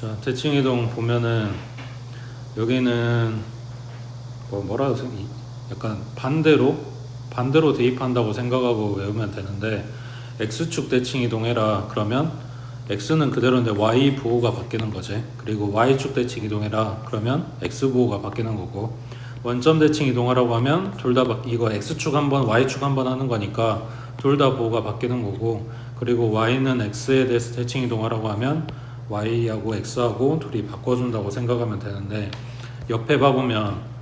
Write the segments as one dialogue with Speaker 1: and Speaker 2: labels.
Speaker 1: 자, 대칭 이동 보면은 여기는 뭐라 해서 약간 반대로 대입한다고 생각하고 외우면 되는데, x축 대칭 이동해라 그러면 x는 그대로인데 y 부호가 바뀌는 거지. 그리고 y축 대칭 이동해라 그러면 x 부호가 바뀌는 거고, 원점 대칭 이동하라고 하면 둘 다 이거 x축 한번 y축 한번 하는 거니까 둘 다 부호가 바뀌는 거고, 그리고 y는 x에 대해서 대칭 이동하라고 하면 y하고 x하고 둘이 바꿔준다고 생각하면 되는데, 옆에 봐보면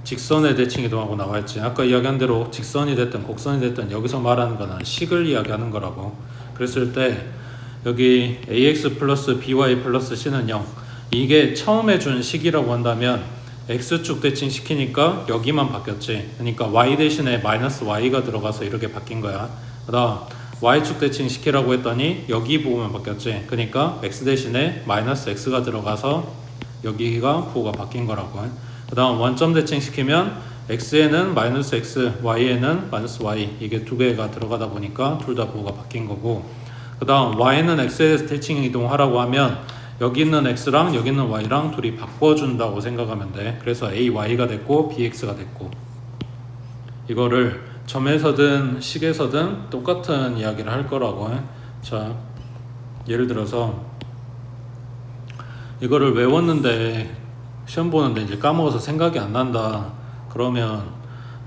Speaker 1: 직선의 대칭 이동하고 나와있지. 아까 이야기한 대로 직선이 됐든 곡선이 됐든 여기서 말하는 거는 식을 이야기하는 거라고. 그랬을 때 여기 ax 플러스 by 플러스 c는 0, 이게 처음에 준 식이라고 한다면 x축 대칭 시키니까 여기만 바뀌었지. 그러니까 y 대신에 마이너스 y가 들어가서 이렇게 바뀐 거야. 그 다음 y축 대칭 시키라고 했더니 여기 부호만 바뀌었지. 그러니까 x 대신에 마이너스 x가 들어가서 여기가 부호가 바뀐 거라고. 그 다음 원점 대칭 시키면 x에는 마이너스 x, y에는 마이너스 y, 이게 두 개가 들어가다 보니까 둘 다 부호가 바뀐 거고, 그 다음 y는 x에 대해서 대칭 이동하라고 하면 여기 있는 x랑 여기 있는 y랑 둘이 바꿔준다고 생각하면 돼. 그래서 ay가 됐고 bx가 됐고, 이거를 점에서든 식에서든 똑같은 이야기를 할 거라고. 자, 예를 들어서 이거를 외웠는데 시험 보는데 이제 까먹어서 생각이 안 난다 그러면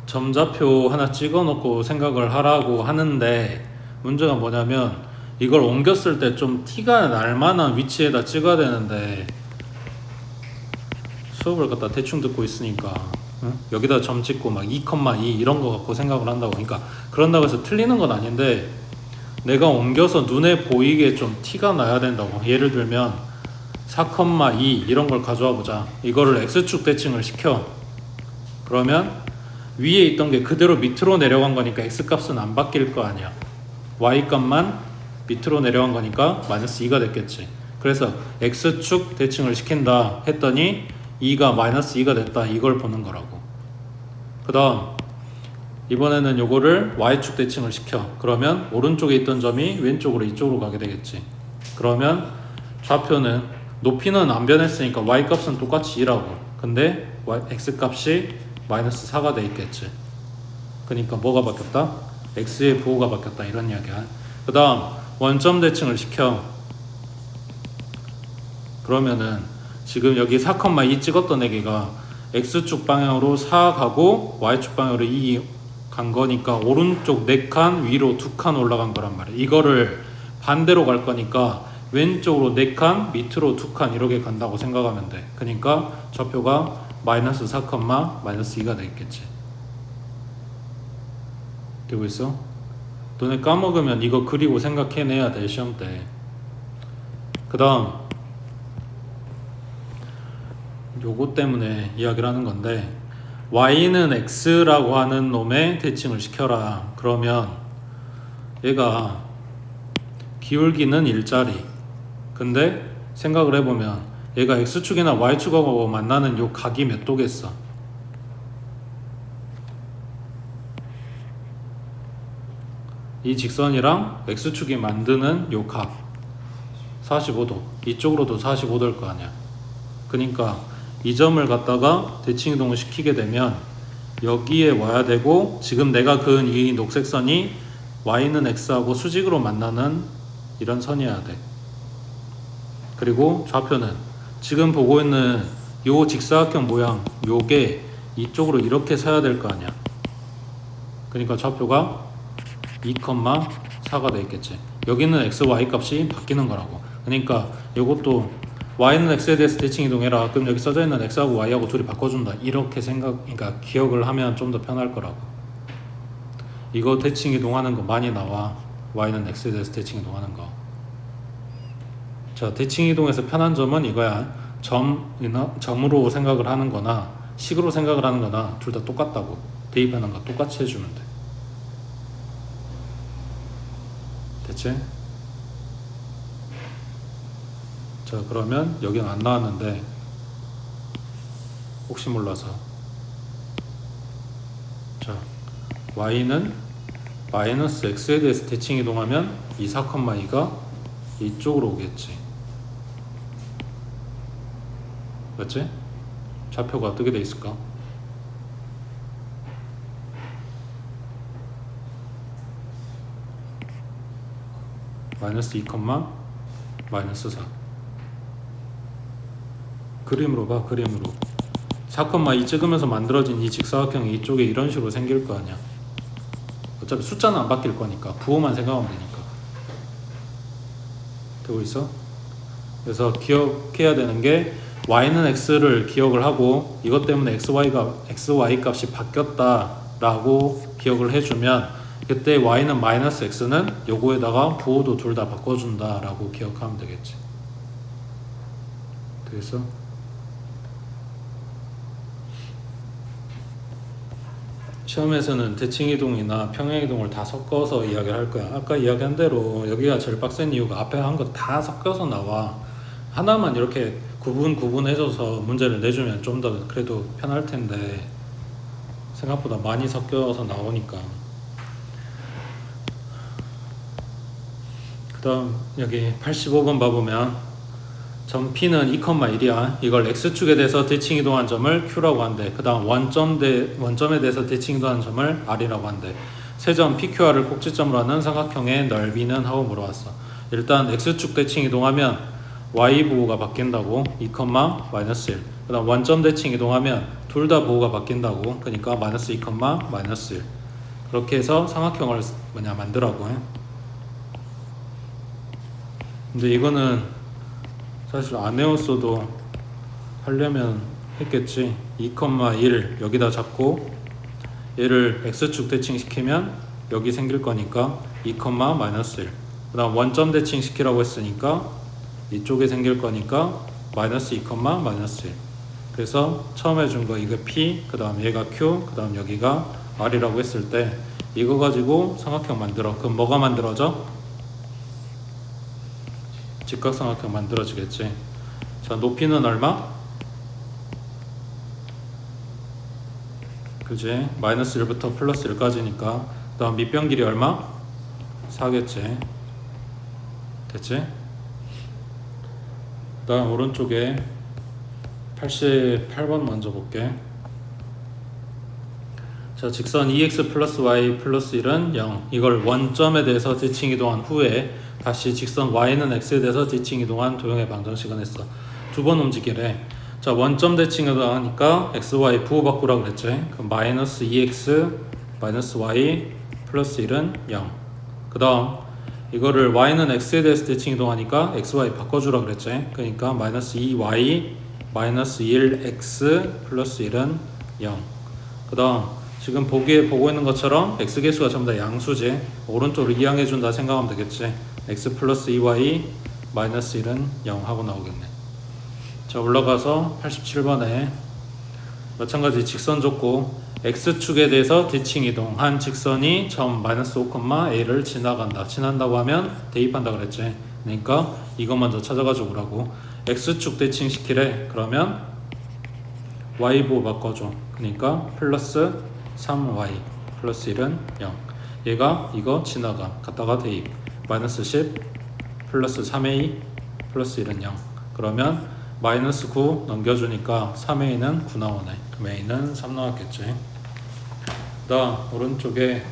Speaker 1: 점좌표 하나 찍어 놓고 생각을 하라고 하는데, 문제가 뭐냐면 이걸 옮겼을 때 좀 티가 날 만한 위치에다 찍어야 되는데 수업을 갖다 대충 듣고 있으니까 여기다 점 찍고 막 2,2 이런 거 갖고 생각을 한다고. 그러니까 그런다고 해서 틀리는 건 아닌데 내가 옮겨서 눈에 보이게 좀 티가 나야 된다고. 예를 들면 4,2 이런 걸 가져와 보자. 이거를 x축 대칭을 시켜. 그러면 위에 있던 게 그대로 밑으로 내려간 거니까 x값은 안 바뀔 거 아니야. y값만 밑으로 내려간 거니까 마이너스 2가 됐겠지. 그래서 x축 대칭을 시킨다 했더니 2가 마이너스 2가 됐다, 이걸 보는 거라고. 그 다음 이번에는 요거를 y축 대칭을 시켜. 그러면 오른쪽에 있던 점이 왼쪽으로 이쪽으로 가게 되겠지. 그러면 좌표는 높이는 안 변했으니까 y값은 똑같이 2라고. 근데 x값이 마이너스 4가 돼 있겠지. 그러니까 뭐가 바뀌었다? x의 부호가 바뀌었다, 이런 이야기야. 그 다음 원점 대칭을 시켜. 그러면은 지금 여기 4,2 찍었던 애기가 x축 방향으로 4 가고 y축 방향으로 2 간 거니까 오른쪽 4칸 위로 2칸 올라간 거란 말이야. 이거를 반대로 갈 거니까 왼쪽으로 4칸 밑으로 2칸 이렇게 간다고 생각하면 돼. 그러니까 좌표가 마이너스 4, 마이너스 2가 되겠지. 되고 있어? 너네 까먹으면 이거 그리고 생각해내야 돼, 시험 때. 그 다음 요거 때문에 이야기를 하는 건데, y는 x라고 하는 놈의 대칭을 시켜라. 그러면 얘가 기울기는 일자리. 근데 생각을 해보면 얘가 x축이나 y축하고 만나는 요 각이 몇 도겠어? 이 직선이랑 x축이 만드는 요 각 45도. 이쪽으로도 45도일 거 아니야. 그러니까 이 점을 갖다가 대칭 이동을 시키게 되면 여기에 와야 되고, 지금 내가 그은 이 녹색 선이 y는 x하고 수직으로 만나는 이런 선이어야 돼. 그리고 좌표는 지금 보고 있는 요 직사각형 모양, 요게 이쪽으로 이렇게 서야 될 거 아니야. 그러니까 좌표가 2,4가 돼 있겠지. 여기는 x, y 값이 바뀌는 거라고. 그러니까 요것도 y는 x에 대해서 대칭 이동해라. 그럼 여기 써져 있는 x하고 y하고 둘이 바꿔준다, 이렇게 그러니까 기억을 하면 좀 더 편할 거라고. 이거 대칭 이동하는 거 많이 나와. y는 x에 대해서 대칭 이동하는 거. 자, 대칭 이동에서 편한 점은 이거야. 점으로 생각을 하는 거나 식으로 생각을 하는 거나 둘 다 똑같다고. 대입하는 거 똑같이 해주면 돼. 됐지? 자, 그러면 여기는 안 나왔는데 혹시 몰라서, 자, y는 마이너스 x에 대해서 대칭 이동하면 이 4,2가 이쪽으로 오겠지. 맞지? 좌표가 어떻게 돼 있을까? 마이너스 2, 마이너스 4. 그림으로 봐, 그림으로. 4,2 찍으면서 만들어진 이 직사각형이 이쪽에 이런 식으로 생길 거 아니야. 어차피 숫자는 안 바뀔 거니까 부호만 생각하면 되니까. 되고 있어? 그래서 기억해야 되는 게 y는 x를 기억을 하고 이것 때문에 xy 값이 바뀌었다 라고 기억을 해주면 그때 y는 마이너스 x는 요거에다가 부호도 둘 다 바꿔준다 라고 기억하면 되겠지. 되겠어? 시험에서는 대칭이동이나 평행이동을 다 섞어서 이야기를 할 거야. 아까 이야기한 대로 여기가 제일 빡센 이유가 앞에 한 거 다 섞여서 나와. 하나만 이렇게 구분해줘서 문제를 내주면 좀 더 그래도 편할 텐데 생각보다 많이 섞여서 나오니까. 그 다음 여기 85번 봐보면 점 P는 2,1이야. 이걸 X축에 대해서 대칭이동한 점을 Q라고 한대. 그 다음 원점에 대해서 대칭이동한 점을 R이라고 한대. 세 점 PQR을 꼭지점으로 하는 삼각형의 넓이는 하고 물어봤어. 일단 X축 대칭이동하면 Y 부호가 바뀐다고. 2, 마이너스 1. 그 다음 원점 대칭이동하면 둘 다 부호가 바뀐다고. 그러니까 마이너스 2, 마이너스 1. 그렇게 해서 삼각형을 만들라고 해. 근데 이거는 사실 안 외웠어도 하려면 했겠지. 2,1 여기다 잡고 얘를 X축 대칭시키면 여기 생길 거니까 2, 마이너스 1. 그 다음 원점 대칭시키라고 했으니까 이쪽에 생길 거니까 마이너스 2, 마이너스 1. 그래서 처음에 준 거 이거 P, 그 다음 얘가 Q, 그 다음 여기가 R이라고 했을 때 이거 가지고 삼각형 만들어. 그럼 뭐가 만들어져? 직각삼각형 만들어지겠지. 자, 높이는 얼마? 그지? 마이너스 1부터 플러스 1까지니까. 그 다음 밑변 길이 얼마? 4겠지. 됐지? 그 다음 오른쪽에 88번 먼저 볼게. 자, 직선 2x 플러스 y 플러스 1은 0. 이걸 원점에 대해서 대칭이동한 후에 다시 직선 y는 x에 대해서 대칭이동한 도형의 방정식은 했어. 두 번 움직이래. 자, 원점 대칭이동하니까 xy 부호 바꾸라고 그랬지. 그럼 마이너스 2x 마이너스 y 플러스 1은 0. 그 다음 이거를 y는 x에 대해서 대칭이동하니까 xy 바꿔주라 그랬지. 그러니까 마이너스 2y 마이너스 1x 플러스 1은 0. 그 다음 지금 보고 있는 것처럼 x계수가 전부 다 양수지. 오른쪽으로 이항해준다 생각하면 되겠지. x 플러스 2y 마이너스 1은 0 하고 나오겠네. 자, 올라가서 87번에 마찬가지 직선 줬고 x축에 대해서 대칭이동한 직선이 점 마이너스 5,a를 지난다고 하면 대입한다 그랬지. 그러니까 이거 먼저 찾아가지고 오라고. x축 대칭시키래. 그러면 y부 바꿔줘. 그러니까 플러스 3y 플러스 1은 0. 얘가 이거 갔다가 대입. 마이너스 10 플러스 3a 플러스 1은 0. 그러면 마이너스 9 넘겨주니까 3a는 9 나오네. 그럼 a는 3 나왔겠지. 그 다음 오른쪽에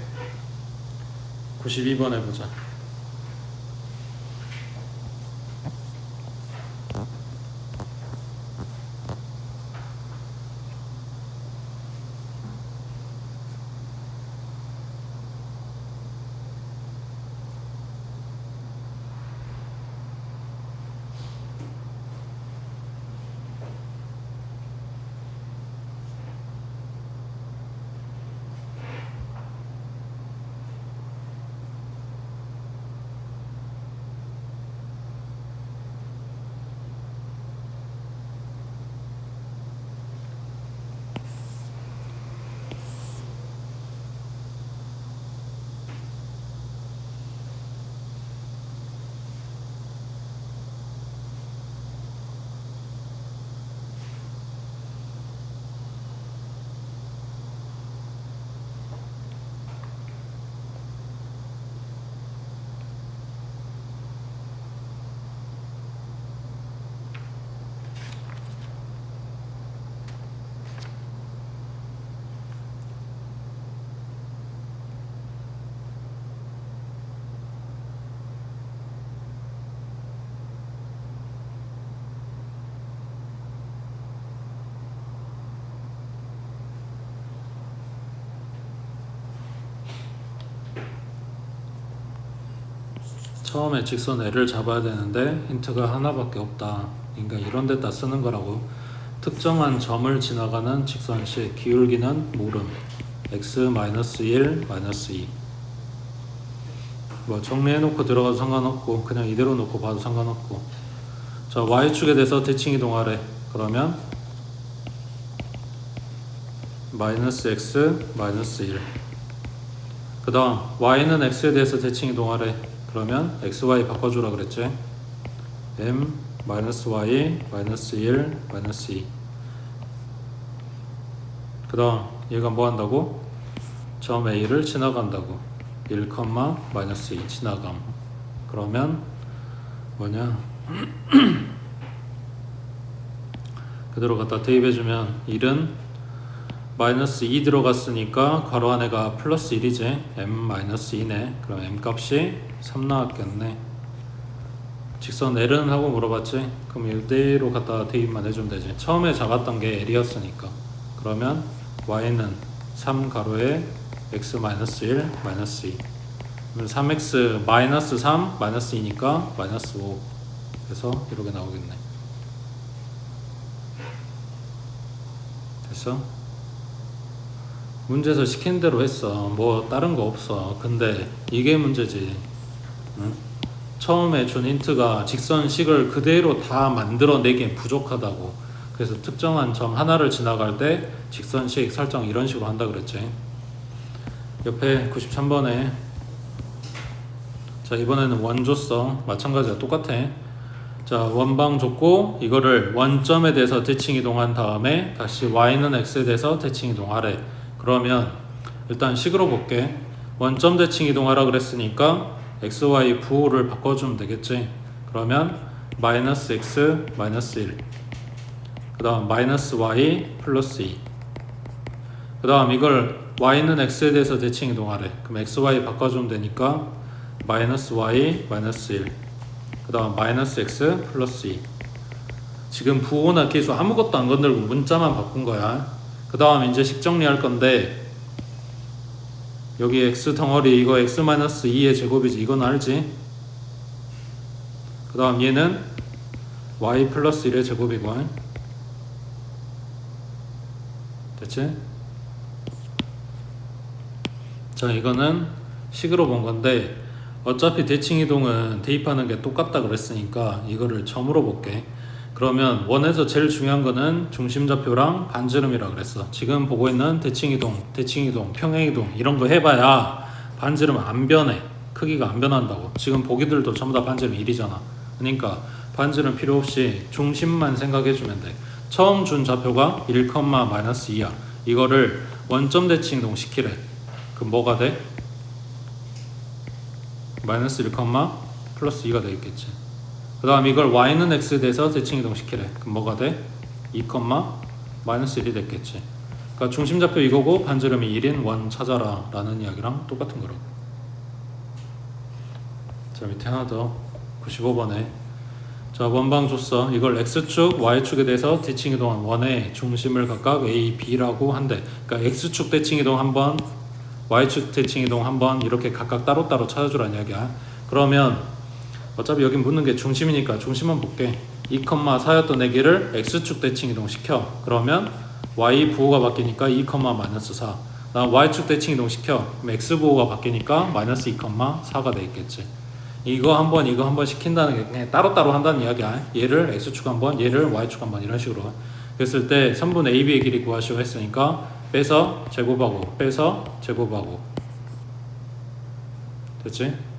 Speaker 1: 92번 해보자. 처음에 직선 L을 잡아야 되는데 힌트가 하나밖에 없다. 그러니까 이런 데다 쓰는 거라고. 특정한 점을 지나가는 직선식 기울기는 모름. x-1, -2. 뭐 정리해놓고 들어가도 상관없고 그냥 이대로 놓고 봐도 상관없고. 자, y축에 대해서 대칭 이동하래. 그러면 -x, -1. 그 다음 y는 x에 대해서 대칭 이동하래. 그러면 xy 바꿔주라 그랬지. m -y, -1, -2. 그 다음 얘가 뭐 한다고? 점 A를 지나간다고. 1, -2 지나감. 그러면 뭐냐? 그대로 갖다 대입해주면 1은 -2 들어갔으니까 괄호 안에가 +1이지. m-2네. 그럼 m 값이 3 나왔겠네. 직선 L은 하고 물어봤지? 그럼 이대로 갖다 대입만 해주면 되지. 처음에 잡았던 게 L이었으니까. 그러면 y는 3 가로에 x-1, -2. 3x -3 -2니까 -5. 그래서 이렇게 나오겠네. 됐어? 문제에서 시킨 대로 했어. 뭐 다른 거 없어. 근데 이게 문제지. 응? 처음에 준 힌트가 직선식을 그대로 다 만들어내기엔 부족하다고. 그래서 특정한 점 하나를 지나갈 때 직선식 설정 이런 식으로 한다 그랬지. 옆에 93번에 자, 이번에는 원 줬어. 마찬가지야. 똑같아. 자, 원방 줬고 이거를 원점에 대해서 대칭 이동한 다음에 다시 y는 x에 대해서 대칭 이동하래. 그러면 일단 식으로 볼게. 원점 대칭 이동하라 그랬으니까 xy 부호를 바꿔주면 되겠지. 그러면 -x, -1. 그 다음 -y 플러스 2. 그 다음 이걸 y는 x에 대해서 대칭 이동하래. 그럼 xy 바꿔주면 되니까 -y, -1. 그 다음 -x 플러스 2. 지금 부호나 기수 아무것도 안 건들고 문자만 바꾼 거야. 그 다음 이제 식 정리할 건데 여기 x 덩어리 이거 x-2의 제곱이지. 이건 알지? 그 다음 얘는 y 플러스 1의 제곱이고. 됐지? 자, 이거는 식으로 본 건데 어차피 대칭 이동은 대입하는 게 똑같다 그랬으니까 이거를 점으로 볼게. 그러면 원에서 제일 중요한 거는 중심좌표랑 반지름이라 그랬어. 지금 보고 있는 대칭 이동, 평행 이동 이런 거 해봐야 반지름 안 변해. 크기가 안 변한다고. 지금 보기들도 전부 다 반지름 1이잖아. 그러니까 반지름 필요 없이 중심만 생각해주면 돼. 처음 준 좌표가 1, -2야. 이거를 원점 대칭 이동 시키래. 그럼 뭐가 돼? -1, 플러스 2가 되겠지. 그 다음 이걸 y는 x에 대해서 대칭 이동 시키래. 그럼 뭐가 돼? 2, -1이 됐겠지. 그러니까 중심좌표 이거고 반지름이 1인 원 찾아라 라는 이야기랑 똑같은 거라고. 자, 밑에 하나 더 95번에 자, 원방 줬어. 이걸 x축, y축에 대해서 대칭 이동한 원의 중심을 각각 a, b라고 한대. 그러니까 x축 대칭 이동 한번, y축 대칭 이동 한번 이렇게 각각 따로따로 찾아주라는 이야기야. 그러면 어차피 여기 묻는 게 중심이니까 중심만 볼게. 2, 4였던 애기를 x축 대칭 이동 시켜. 그러면 y 부호가 바뀌니까 2, -4. 나 y축 대칭 이동 시켜. 그럼 x 부호가 바뀌니까 -2, 4가 돼 있겠지. 이거 한번 시킨다는 게 그냥 따로따로 한다는 이야기야. 얘를 x축 한번, 얘를 y축 한번 이런 식으로. 그랬을 때 3분의 ab의 길이 구하시오 했으니까 빼서 제곱하고 빼서 제곱하고. 됐지?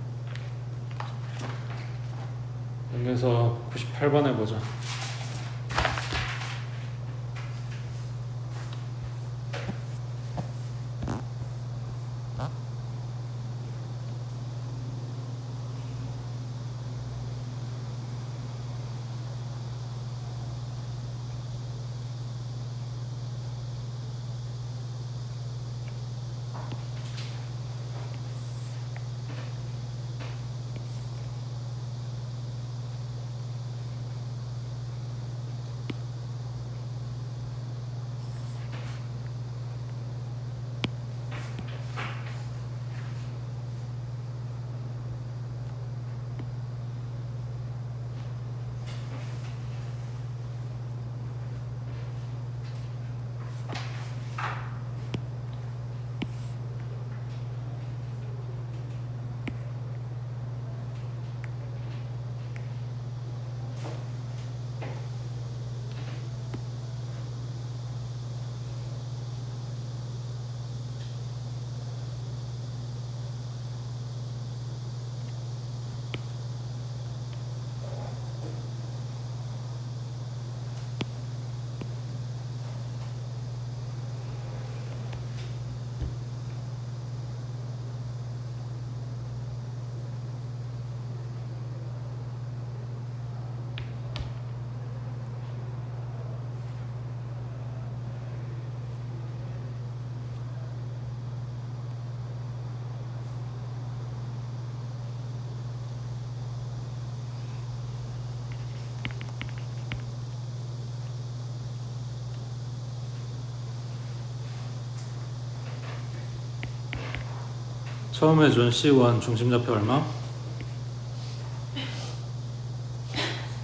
Speaker 1: 여기서 98번에 보자. 처음에 준 C1 중심좌표 얼마?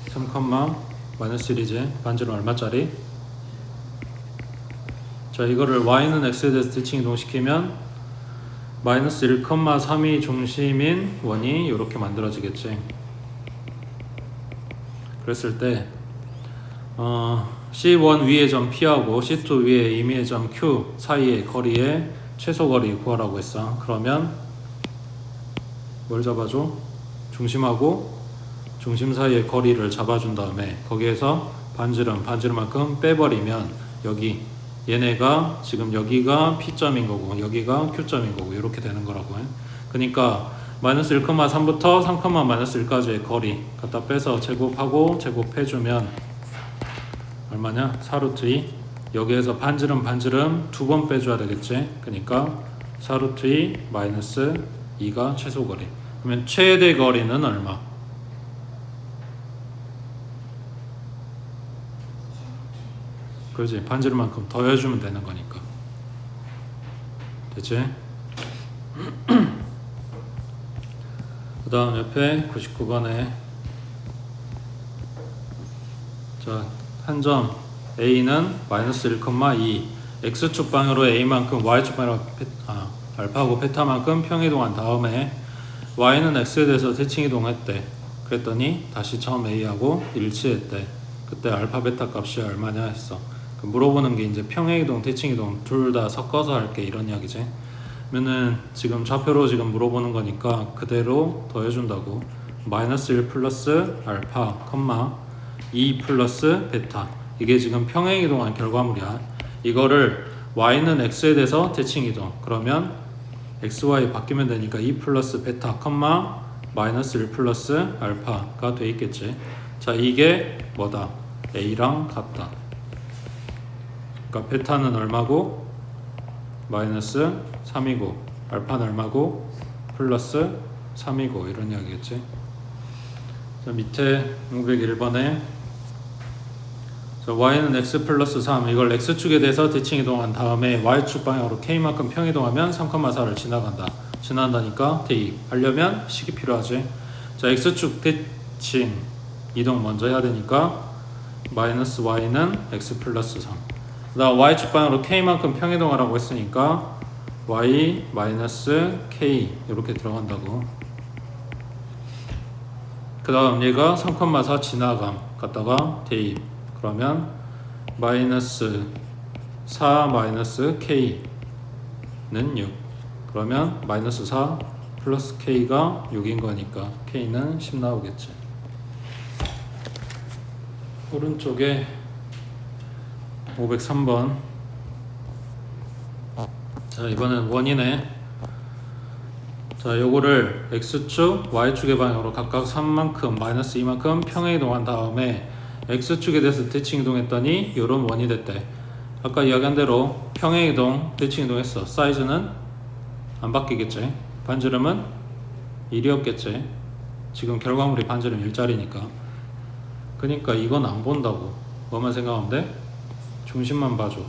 Speaker 1: 3, 마이너스 1이지. 반지름 얼마짜리? 자, 이거를 y는 x에 대해서 대칭 이동시키면 마이너스 1,3이 중심인 원이 이렇게 만들어지겠지. 그랬을 때 C1 위의 점 P하고 C2 위의 임의의 점 Q 사이의 거리의 최소거리 구하라고 했어. 그러면 뭘 잡아줘? 중심하고 중심 사이의 거리를 잡아준 다음에 거기에서 반지름만큼 빼버리면 여기 얘네가 지금 여기가 P점인 거고 여기가 Q점인 거고 이렇게 되는 거라고 해. 그러니까 마이너스 1,3부터 3, 마이너스 1까지의 거리 갖다 빼서 제곱하고 제곱해주면 얼마냐? 4루트 2. 여기에서 반지름 두 번 빼줘야 되겠지. 그러니까 4루트 2 마이너스 2가 최소거리. 그러면 최대 거리는 얼마? 그렇지. 반지름만큼 더해주면 되는 거니까. 됐지? 그 다음 옆에 99번에 자, 한 점 A는 마이너스 1,2 X축 방향으로 A만큼 Y축 방향으로 알파하고 베타만큼 평이동한 다음에 Y는 X에 대해서 대칭 이동했대. 그랬더니 다시 처음 A하고 일치했대. 그때 알파 베타 값이 얼마냐 했어. 물어보는 게 이제 평행이동, 대칭이동 둘 다 섞어서 할게 이런 이야기지. 그러면은 지금 좌표로 지금 물어보는 거니까 그대로 더해준다고. 마이너스 1 플러스 알파, 2 플러스 베타. 이게 지금 평행이동한 결과물이야. 이거를 y는 x에 대해서 대칭이동. 그러면 xy 바뀌면 되니까 2 플러스 베타, 마이너스 1 플러스 알파가 돼 있겠지. 자, 이게 뭐다? a랑 같다. 그러니까 베타는 얼마고? 마이너스 3이고 알파는 얼마고? 플러스 3이고 이런 이야기겠지. 자, 밑에 501번에 자, y는 x 플러스 3 이걸 x축에 대해서 대칭 이동한 다음에 y축 방향으로 k만큼 평이동하면 3,4를 지나간다니까 대입하려면 식이 필요하지. 자, x축 대칭 이동 먼저 해야 되니까 마이너스 y는 x 플러스 3. 그 다음 y축 방향으로 k만큼 평이동하라고 했으니까 y 마이너스 k 이렇게 들어간다고. 그 다음 얘가 3,4 지나감 갔다가 대입. 그러면 마이너스 4 마이너스 k는 6. 그러면 마이너스 4 플러스 k가 6인 거니까 k는 10 나오겠지. 오른쪽에 503번. 자, 이번엔 원이네. 자, 요거를 x축, y축의 방향으로 각각 3만큼, 마이너스 2만큼 평행이동한 다음에 x축에 대해서 대칭 이동했더니 요런 원이 됐대. 아까 이야기한 대로 평행이동, 대칭 이동했어. 사이즈는 안 바뀌겠지. 반지름은 1이었겠지. 지금 결과물이 반지름 1짜리니까. 그러니까 이건 안 본다고. 뭐만 생각하면 돼? 중심만 봐줘.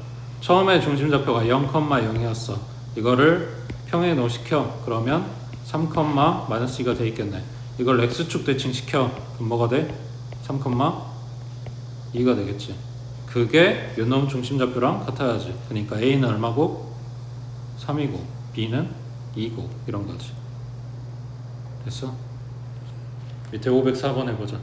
Speaker 1: 처음에 중심좌표가 0,0이었어. 이거를 평행이동 시켜. 그러면 3, 마이너스 2가 돼 있겠네. 이걸 x축 대칭 시켜. 그럼 뭐가 돼? 3,2가 되겠지. 그게 요놈 중심좌표랑 같아야지. 그러니까 a는 얼마고? 3이고 b는 2고 이런 거지. 됐어? 밑에 504번 해보자.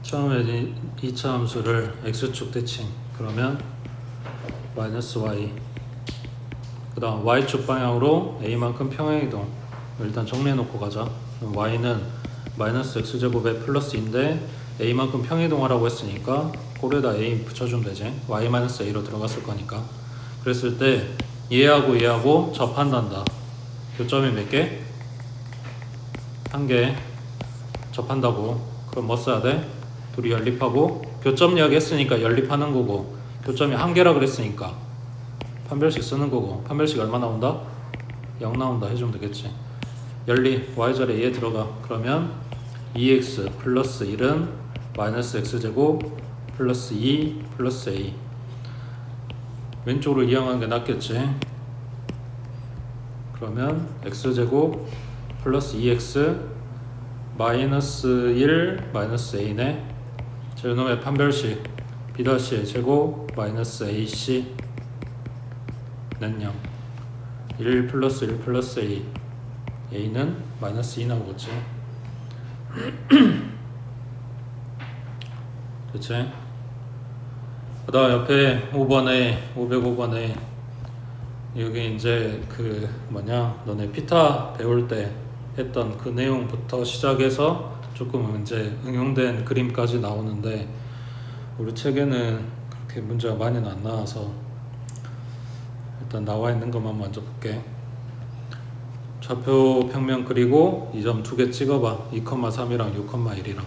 Speaker 1: 처음에 2차 함수를 x축 대칭 그러면 마이너스 y 그 다음 y축 방향으로 a만큼 평행이동 일단 정리해 놓고 가자. 그럼 y는 마이너스 x제곱에 플러스인데 a만큼 평행이동하라고 했으니까 꼴에다 a 붙여주면 되지. y 마이너스 a로 들어갔을 거니까. 그랬을 때 얘하고 얘하고 접한단다. 교점이 몇 개? 한 개 접한다고. 그럼 뭐 써야 돼? 둘이 연립하고 교점 이야기 했으니까 연립하는 거고 교점이 한 개라 그랬으니까 판별식 쓰는 거고 판별식 얼마 나온다? 0 나온다 해주면 되겠지. 연립 y절에 얘 들어가. 그러면 2x 플러스 1은 마이너스 x제곱 플러스 2 플러스 a 왼쪽으로 이항하는 게 낫겠지. 그러면 x제곱 플러스 2x 마이너스 1 마이너스 a네. 자, 이놈의 판별식 b-의 제곱 마이너스 ac 는 0 1 플러스 1 플러스 a a는 마이너스 2 나오겠지. 그치? 그 다음 옆에 5번에 505번에 여기 이제 그 뭐냐 너네 피타 배울 때 했던 그 내용부터 시작해서 조금 이제 응용된 그림까지 나오는데 우리 책에는 그렇게 문제가 많이는 안 나와서 일단 나와 있는 것만 먼저 볼게. 좌표 평면 그리고 이 점 두 개 찍어봐. 2,3이랑 6,1이랑.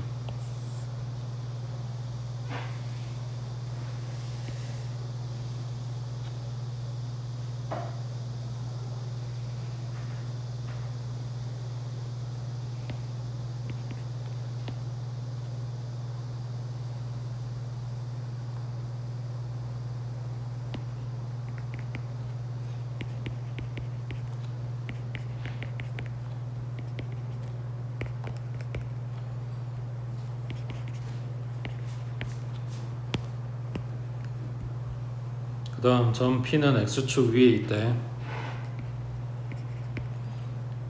Speaker 1: 그 다음 점 P는 X축 위에 있대.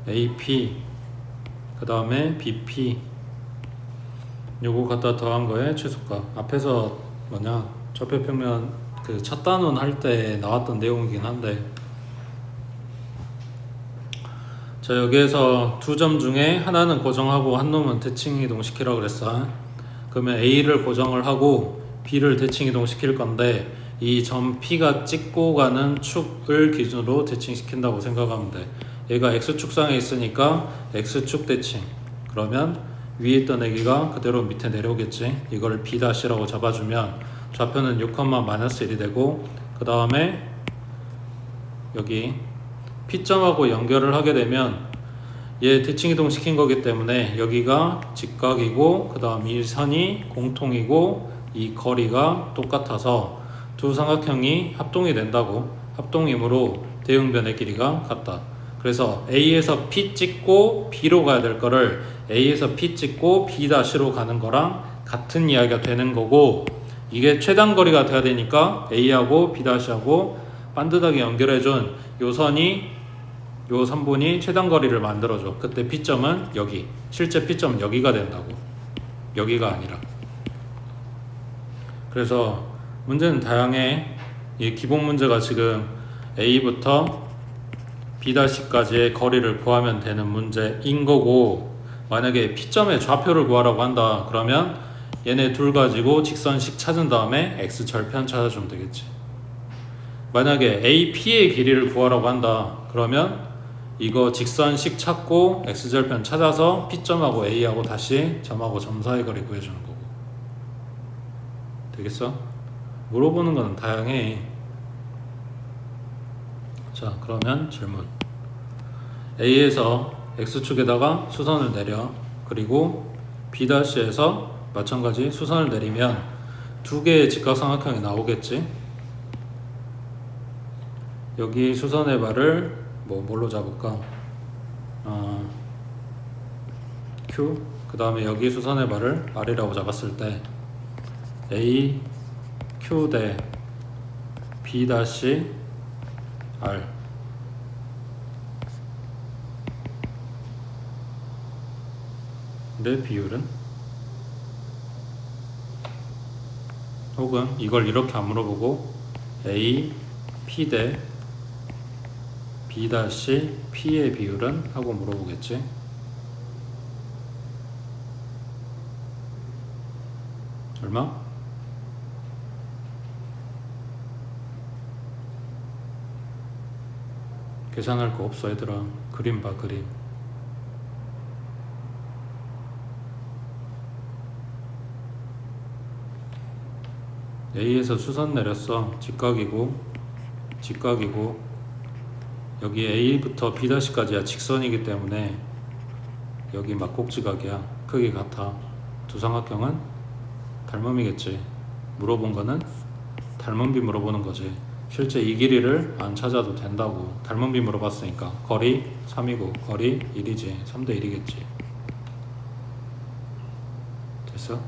Speaker 1: AP 그 다음에 BP 요거 갖다 더한 거에 최소값. 앞에서 뭐냐 좌표평면 그 첫 단원 할 때 나왔던 내용이긴 한데 자 여기에서 두 점 중에 하나는 고정하고 한 놈은 대칭 이동시키라고 그랬어. 그러면 A를 고정을 하고 B를 대칭 이동시킬 건데 이 점 P가 찍고 가는 축을 기준으로 대칭시킨다고 생각하면 돼. 얘가 X축상에 있으니까 X축 대칭. 그러면 위에 있던 애기가 그대로 밑에 내려오겠지. 이걸 B-라고 잡아주면 좌표는 6,-1이 되고 그 다음에 여기 P점하고 연결을 하게 되면 얘 대칭 이동시킨 거기 때문에 여기가 직각이고 그 다음 이 선이 공통이고 이 거리가 똑같아서 두 삼각형이 합동이 된다고. 합동이므로 대응변의 길이가 같다. 그래서 A에서 P 찍고 B로 가야 될 거를 A에서 P 찍고 B-로 가는 거랑 같은 이야기가 되는 거고 이게 최단 거리가 돼야 되니까 A하고 B-하고 반듯하게 연결해준 요 선이 요 3분이 최단 거리를 만들어줘. 그때 P점은 여기 실제 P점은 여기가 된다고. 여기가 아니라. 그래서 문제는 다양해. 이 기본 문제가 지금 A부터 B-까지의 거리를 구하면 되는 문제인 거고 만약에 P점의 좌표를 구하라고 한다 그러면 얘네 둘 가지고 직선식 찾은 다음에 X절편 찾아주면 되겠지. 만약에 AP의 길이를 구하라고 한다 그러면 이거 직선식 찾고 X절편 찾아서 P점하고 A하고 다시 점하고 점 사이 거리 구해주는 거고. 되겠어? 물어보는 거는 다양해. 자 그러면 질문. A에서 X축에다가 수선을 내려. 그리고 B-에서 마찬가지 수선을 내리면 두 개의 직각삼각형이 나오겠지. 여기 수선의 발을 뭘로 잡을까? Q. 그 다음에 여기 수선의 발을 R이라고 잡았을 때 A Q 대 B-R 의 비율은 혹은 이걸 이렇게 안 물어보고 A P 대 B 다시 P의 비율은? 하고 물어보겠지. 얼마? 계산할 거 없어 얘들아. 그림 봐 그림. A에서 수선 내렸어. 직각이고 여기 A부터 B'까지야 직선이기 때문에 여기 막곡지각이야. 크기 같아. 두 삼각형은 닮음이겠지. 물어본 거는 닮음비 물어보는 거지. 실제 이 길이를 안 찾아도 된다고. 닮음비 물어봤으니까 거리 3이고 거리 1이지. 3대 1이겠지. 됐어?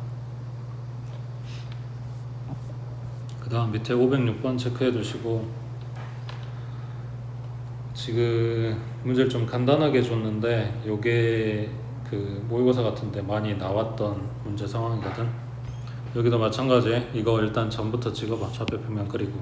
Speaker 1: 그 다음 밑에 506번 체크해 두시고, 지금 문제를 좀 간단하게 줬는데 요게 그 모의고사 같은데 많이 나왔던 문제 상황이거든. 여기도 마찬가지. 이거 일단 전부터 찍어봐. 좌표평면 그리고.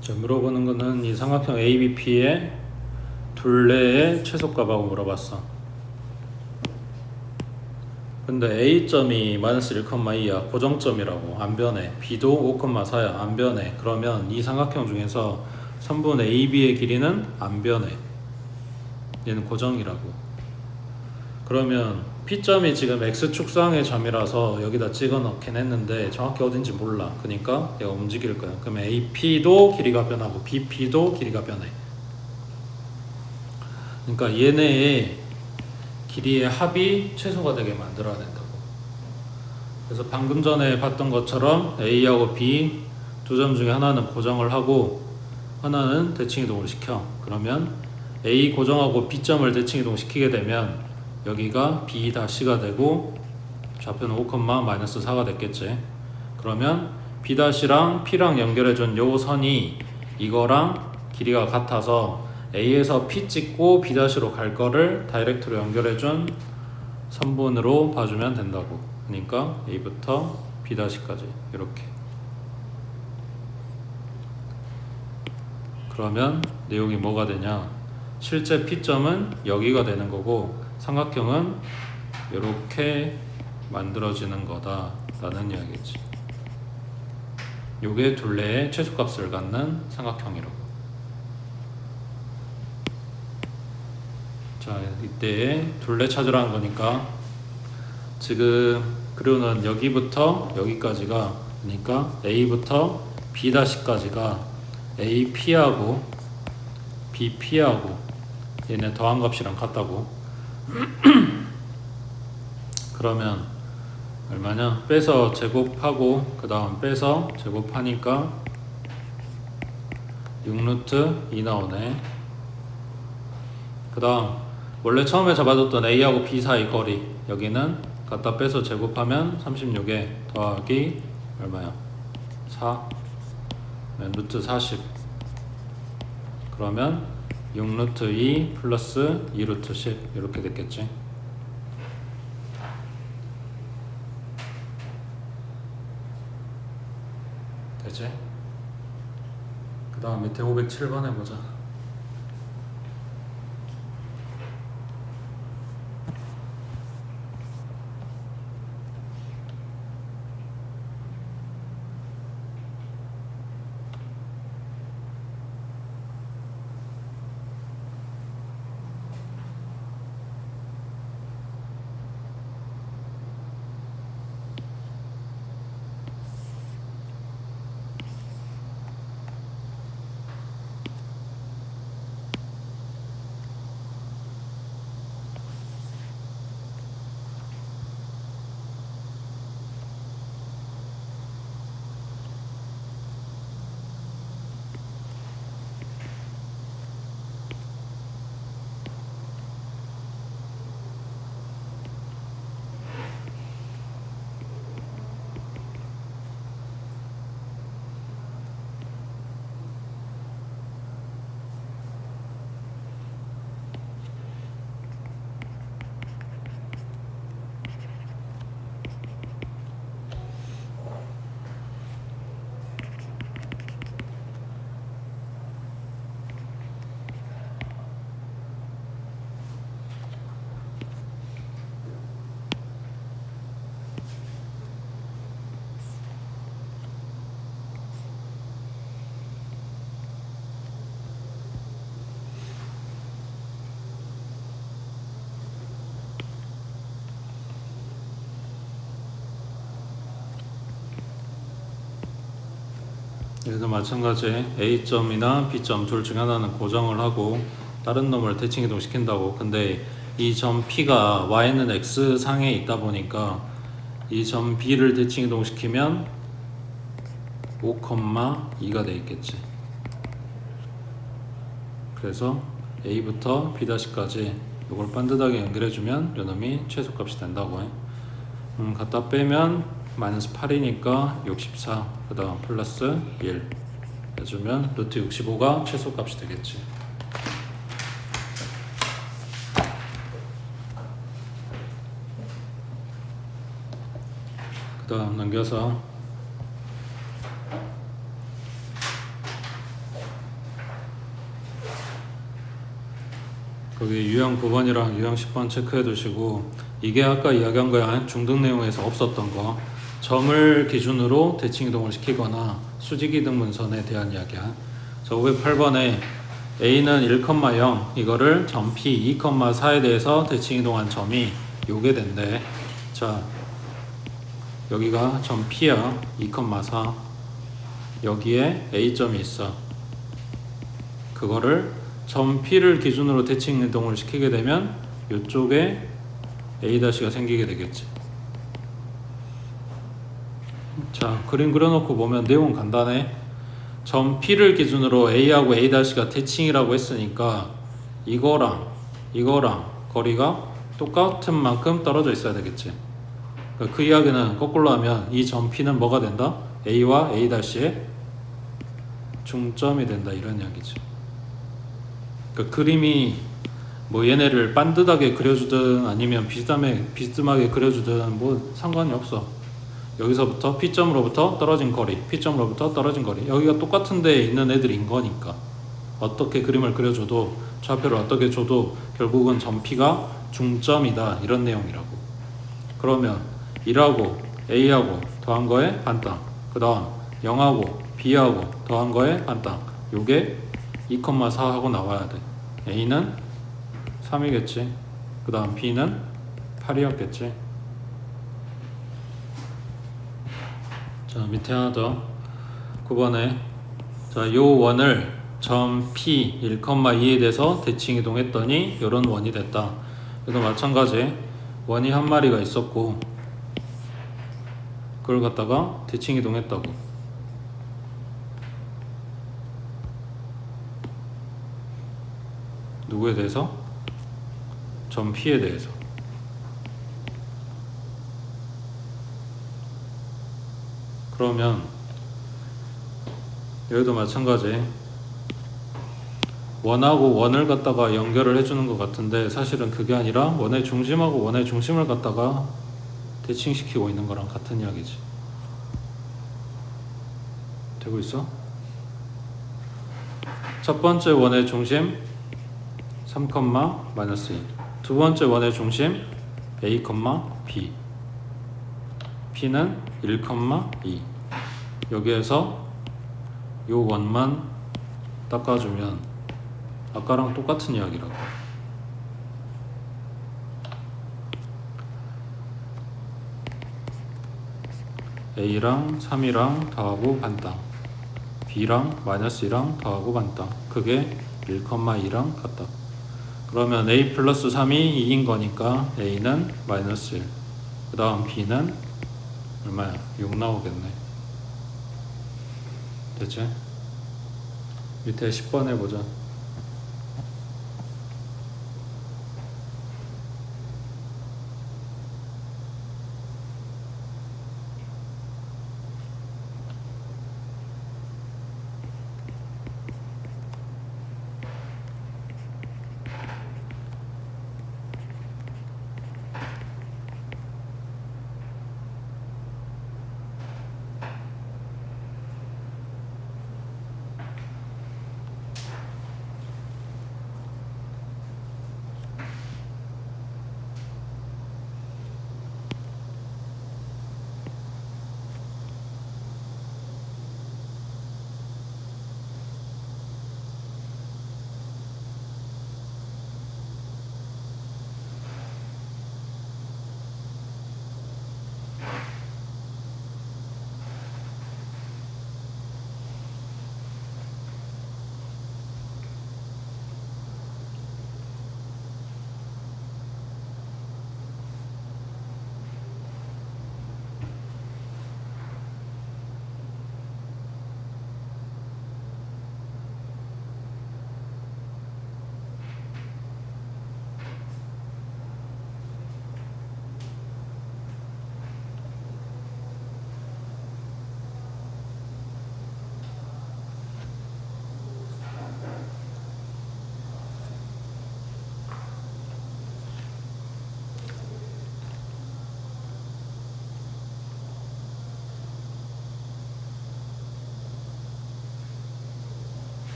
Speaker 1: 자, 물어보는 거는 이 삼각형 ABP의 둘레의 최소값하고 물어봤어. 근데 A점이 마이너스 1,2야. 고정점이라고. 안 변해. B도 5,4야. 안 변해. 그러면 이 삼각형 중에서 선분 AB의 길이는 안 변해. 얘는 고정이라고. 그러면 P점이 지금 X축상의 점이라서 여기다 찍어 넣긴 했는데 정확히 어딘지 몰라. 그러니까 얘가 움직일 거야. 그러면 AP도 길이가 변하고 BP도 길이가 변해. 그러니까 얘네의 길이의 합이 최소가 되게 만들어야 된다고. 그래서 방금 전에 봤던 것처럼 A하고 B 두 점 중에 하나는 고정을 하고 하나는 대칭 이동을 시켜. 그러면 A 고정하고 B점을 대칭 이동시키게 되면 여기가 B-가 되고 좌표는 5,-4가 됐겠지. 그러면 B-랑 P랑 연결해준 요 선이 이거랑 길이가 같아서 A에서 P 찍고 B-로 갈 거를 다이렉트로 연결해준 선분으로 봐주면 된다고. 그러니까 A부터 B-까지 이렇게. 그러면 내용이 뭐가 되냐? 실제 P점은 여기가 되는 거고 삼각형은 이렇게 만들어지는 거다 라는 이야기지. 요게 둘레의 최소값을 갖는 삼각형이라고. 자, 이때 둘레 찾으라는 거니까 지금 그리고는 여기부터 여기까지가, 그러니까 A부터 B-까지가 AP하고 BP하고 얘네 더한 값이랑 같다고. 그러면 얼마냐? 빼서 제곱하고 그 다음 빼서 제곱하니까 6루트 2 나오네. 그 다음 원래 처음에 잡아뒀던 A하고 B 사이 거리, 여기는 갖다 빼서 제곱하면 36에 더하기 얼마야? 4 루트 40. 그러면 6루트 2 플러스 2루트 10 이렇게 됐겠지. 되지? 그 다음 밑에 507번 해보자. 여기도 마찬가지 A점이나 B점 둘 중에 하나는 고정을 하고 다른 놈을 대칭 이동시킨다고. 근데 이 점 P가 Y는 X상에 있다 보니까 이 점 B를 대칭 이동시키면 5,2가 돼 있겠지. 그래서 A부터 B-까지 이걸 반듯하게 연결해주면 요놈이 최소값이 된다고 해. 갖다 빼면 마이너스 8이니까 64, 그 다음 플러스 1 해주면 루트 65가 최소값이 되겠지. 그 다음 넘겨서 거기 유형 9번이랑 유형 10번 체크해 두시고, 이게 아까 이야기한 거야. 중등 내용에서 없었던 거. 점을 기준으로 대칭 이동을 시키거나 수직 이등 문선에 대한 이야기야. 저 508번에 A는 1,0 이거를 점 P 2,4에 대해서 대칭 이동한 점이 요게 된대. 자, 여기가 점 P야. 2,4. 여기에 A점이 있어. 그거를 점 P를 기준으로 대칭 이동을 시키게 되면 이쪽에 A-가 생기게 되겠지. 자, 그림 그려놓고 보면 내용은 간단해. 점 P를 기준으로 A하고 A-가 대칭이라고 했으니까 이거랑 거리가 똑같은 만큼 떨어져 있어야 되겠지. 그러니까 그 이야기는 거꾸로 하면 이 점 P는 뭐가 된다? A와 A-의 중점이 된다, 이런 이야기지. 그러니까 그림이 뭐 얘네를 반듯하게 그려주든 아니면 비스듬하게 그려주든 뭐 상관이 없어. 여기서부터 P점으로부터 떨어진 거리, P점으로부터 떨어진 거리, 여기가 똑같은 데에 있는 애들인 거니까 어떻게 그림을 그려줘도, 좌표를 어떻게 줘도 결국은 점 P가 중점이다, 이런 내용이라고. 그러면 1하고 A하고 더한 거에 반땅, 그 다음 0하고 B하고 더한 거에 반땅, 요게 2,4하고 나와야 돼. A는 3이겠지. 그 다음 B는 8이었겠지. 자, 밑에 하나 더. 9번에 자, 요 원을 점 P 1,2에 대해서 대칭 이동했더니 요런 원이 됐다. 그래도 마찬가지 원이 한 마리가 있었고 그걸 갖다가 대칭 이동했다고. 누구에 대해서? 점 P에 대해서. 그러면 여기도 마찬가지 원하고 원을 갖다가 연결을 해주는 것 같은데 사실은 그게 아니라 원의 중심하고 원의 중심을 갖다가 대칭시키고 있는 거랑 같은 이야기지. 되고 있어? 첫 번째 원의 중심 3, 마이너스 2. 두 번째 원의 중심 A, B. P는 1, 2. 여기에서 요 원만 닦아주면 아까랑 똑같은 이야기라고. A랑 3이랑 더하고 반땅, B랑 마이너스 2랑 더하고 반땅. 그게 1, 2랑 같다. 그러면 A 플러스 3이 2인 거니까 A는 마이너스 1. 그 다음 B는 얼마야? 6 나오겠네. 됐지? 밑에 10번 해보자.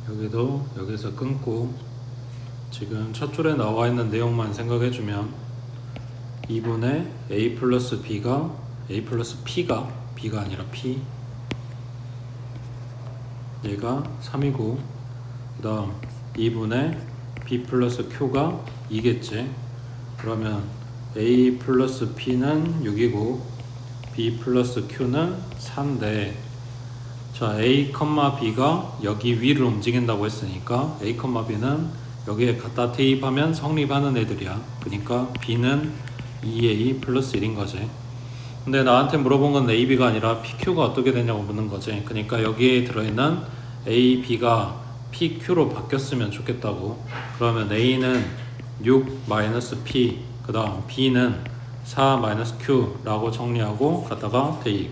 Speaker 1: 여기도 여기서 끊고 지금 첫 줄에 나와 있는 내용만 생각해주면 2분의 A 플러스 B가 A 플러스 P가 B가 아니라 P, 얘가 3이고 그 다음 2분의 B 플러스 Q가 2겠지. 그러면 A 플러스 P는 6이고 B 플러스 Q는 4인데, 자, A, B가 여기 위를 움직인다고 했으니까 A, B는 여기에 갖다 대입하면 성립하는 애들이야. 그러니까 B는 2A 플러스 1인 거지. 근데 나한테 물어본 건 A, B가 아니라 PQ가 어떻게 되냐고 묻는 거지. 그러니까 여기에 들어있는 A, B가 PQ로 바뀌었으면 좋겠다고. 그러면 A는 6 마이너스 P, 그 다음 B는 4 마이너스 Q라고 정리하고 갖다가 대입.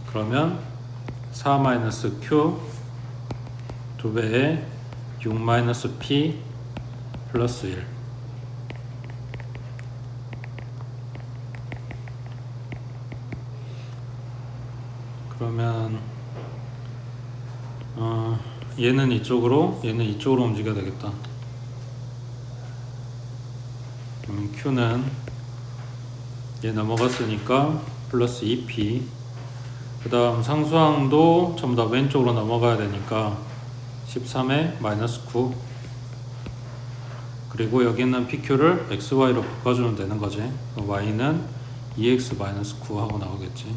Speaker 1: 그러면 4 마이너스 Q 2배에 6 마이너스 P 플러스 1. 그러면 얘는 이쪽으로, 얘는 이쪽으로 움직여야 되겠다. 그러면 Q는 얘 넘어갔으니까 플러스 2P, 그 다음 상수항도 전부 다 왼쪽으로 넘어가야 되니까 13에 마이너스 9, 그리고 여기 있는 PQ를 XY로 바꿔주면 되는 거지. Y는 2X 마이너스 9 하고 나오겠지.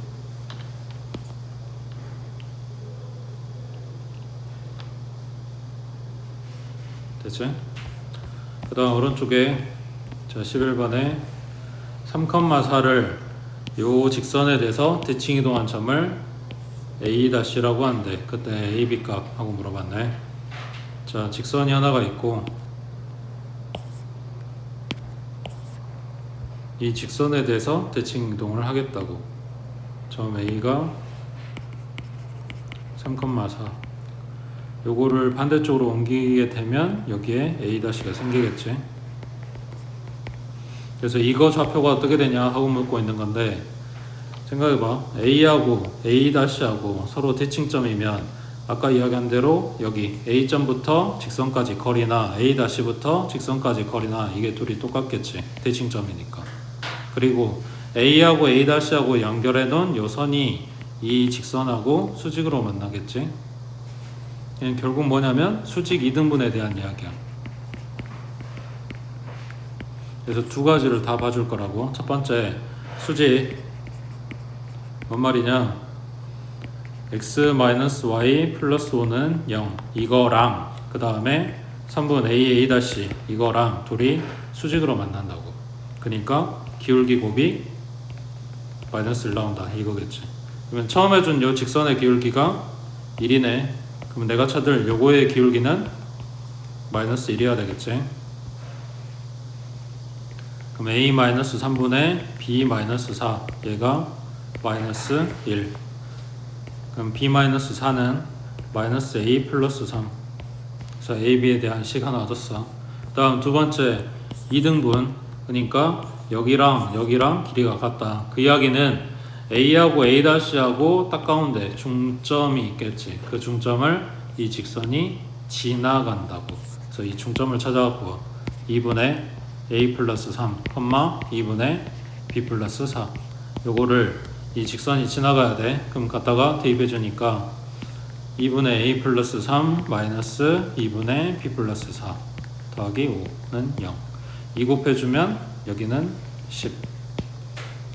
Speaker 1: 됐지? 그 다음 오른쪽에 자 11번에 3,4를 요 직선에 대해서 대칭 이동한 점을 A-라고 하는데 그때 AB 값 하고 물어봤네. 자, 직선이 하나가 있고 이 직선에 대해서 대칭 이동을 하겠다고. 점 A가 3,4, 요거를 반대쪽으로 옮기게 되면 여기에 A-가 생기겠지. 그래서 이거 좌표가 어떻게 되냐 하고 묻고 있는 건데, 생각해봐. A하고 A-하고 서로 대칭점이면 아까 이야기한 대로 여기 A점부터 직선까지 거리나 A-부터 직선까지 거리나 이게 둘이 똑같겠지. 대칭점이니까. 그리고 A하고 A-하고 연결해 놓은 요 선이 이 직선하고 수직으로 만나겠지. 결국 뭐냐면 수직 이등분에 대한 이야기야. 그래서 두 가지를 다 봐줄 거라고. 첫 번째, 수직. 뭔 말이냐? x-y 플러스 5는 0. 이거랑 그 다음에 3분 a, a' 이거랑 둘이 수직으로 만난다고. 그러니까 기울기 곱이 마이너스 1 나온다 이거겠지. 그러면 처음 해준 요 직선의 기울기가 1이네. 그럼 내가 찾을 요거의 기울기는 마이너스 1이어야 되겠지. 그럼 a-3분의 b-4 얘가 마이너스 1. 그럼 b-4는 마이너스 a 플러스 3. 그래서 a, b에 대한 식 하나 얻었어. 다음 두 번째 2등분. 그러니까 여기랑 길이가 같다. 그 이야기는 a하고 a-하고 딱 가운데 중점이 있겠지. 그 중점을 이 직선이 지나간다고. 그래서 이 중점을 찾아갖고 2분의 a 플러스 3, 2분의 b 플러스 4 요거를 이 직선이 지나가야 돼. 그럼 갖다가 대입해 주니까 2분의 a 플러스 3 마이너스 2분의 b 플러스 4 더하기 5는 0. 2 곱해주면 여기는 10.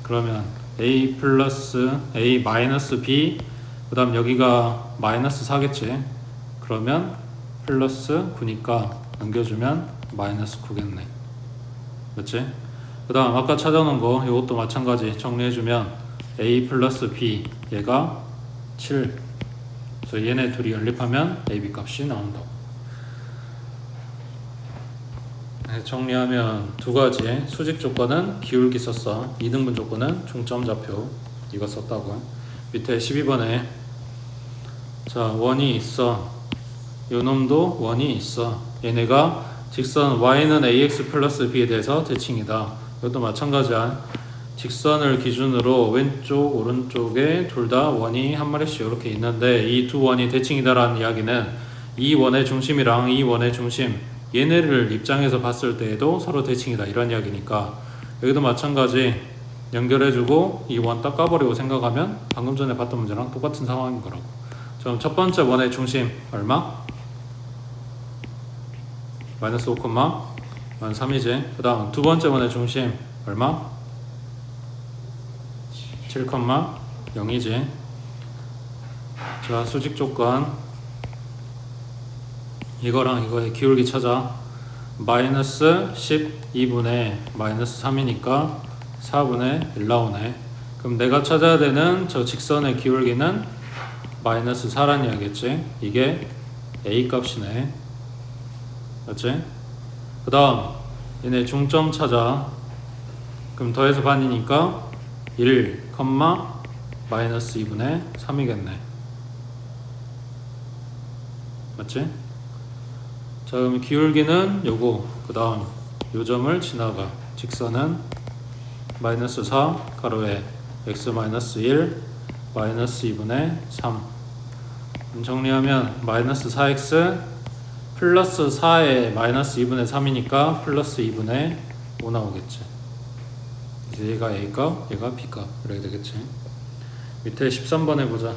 Speaker 1: 그러면 a 플러스 a 마이너스 b 그 다음 여기가 마이너스 4겠지. 그러면 플러스 9니까 넘겨주면 마이너스 9겠네. 그렇지? 그 다음 아까 찾아놓은 거 이것도 마찬가지 정리해주면 a 플러스 b 얘가 7. 그래서 얘네 둘이 연립하면 ab 값이 나온다고. 정리하면 두 가지. 수직 조건은 기울기 썼어. 2등분 조건은 중점 좌표 이거 썼다고. 밑에 12번에 자 원이 있어. 요 놈도 원이 있어. 얘네가 직선 y는 ax 플러스 b에 대해서 대칭이다. 이것도 마찬가지야. 직선을 기준으로 왼쪽 오른쪽에 둘 다 원이 한 마리씩 이렇게 있는데 이 두 원이 대칭이다라는 이야기는 이 원의 중심이랑 이 원의 중심 얘네를 입장에서 봤을 때에도 서로 대칭이다 이런 이야기니까 여기도 마찬가지 연결해주고 이 원 딱 까버리고 생각하면 방금 전에 봤던 문제랑 똑같은 상황인 거라고. 그럼 첫 번째 원의 중심 얼마? 마이너스 5, 마이너스 3이지. 그 다음 두 번째 원의 중심 얼마? 7, 0이지. 자 수직 조건 이거랑 이거의 기울기 찾아. 마이너스 12분의 마이너스 3이니까 4분의 1 나오네. 그럼 내가 찾아야 되는 저 직선의 기울기는 마이너스 4란 이야기겠지. 이게 a 값이네. 맞지? 그 다음 얘네 중점 찾아. 그럼 더해서 반이니까 1, 마이너스 2분의 3이겠네. 맞지? 자 그럼 기울기는 요거 그 다음 요 점을 지나가. 직선은 마이너스 4 가로에 x 마이너스 1 마이너스 2분의 3. 정리하면 마이너스 4x 플러스 4에 마이너스 2분의 3이니까 플러스 2분의 5 나오겠지. 이제 얘가 a값 얘가 b값 이렇게 되겠지. 밑에 13번에 보자.